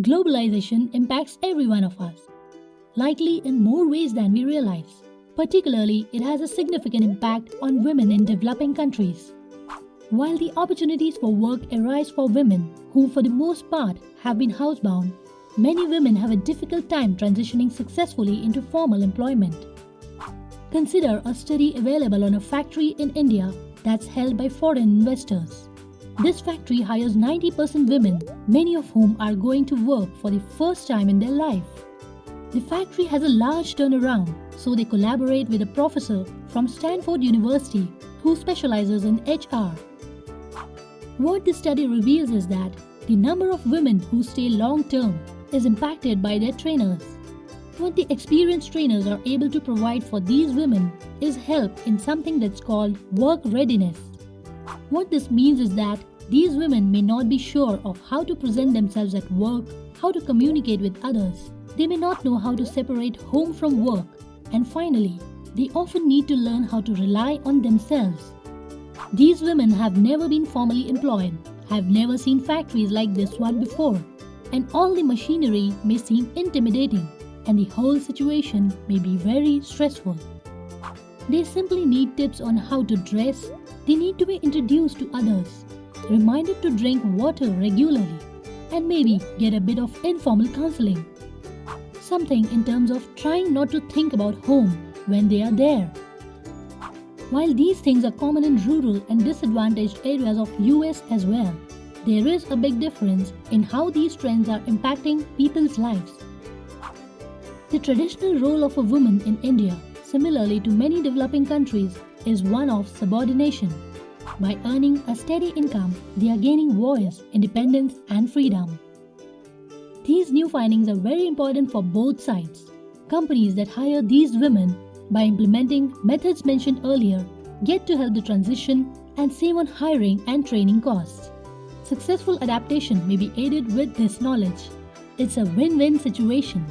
Globalization impacts every one of us, likely in more ways than we realize. Particularly, it has a significant impact on women in developing countries. While the opportunities for work arise for women, who for the most part have been housebound, many women have a difficult time transitioning successfully into formal employment. Consider a study available on a factory in India that's held by foreign investors. This factory hires 90% women, many of whom are going to work for the first time in their life. The factory has a large turnaround, so they collaborate with a professor from Stanford University who specializes in HR. What this study reveals is that the number of women who stay long-term is impacted by their trainers. What the experienced trainers are able to provide for these women is help in something that's called work readiness. What this means is that these women may not be sure of how to present themselves at work, how to communicate with others. They may not know how to separate home from work. And finally, they often need to learn how to rely on themselves. These women have never been formally employed, have never seen factories like this one before, and all the machinery may seem intimidating, and the whole situation may be very stressful. They simply need tips on how to dress. They need to be introduced to others, reminded to drink water regularly, and maybe get a bit of informal counseling. Something in terms of trying not to think about home when they are there. While these things are common in rural and disadvantaged areas of US as well, there is a big difference in how these trends are impacting people's lives. The traditional role of a woman in India, similarly to many developing countries, is one of subordination. By earning a steady income, they are gaining voice, independence, and freedom. These new findings are very important for both sides. Companies that hire these women by implementing methods mentioned earlier get to help the transition and save on hiring and training costs. Successful adaptation may be aided with this knowledge. It's a win-win situation.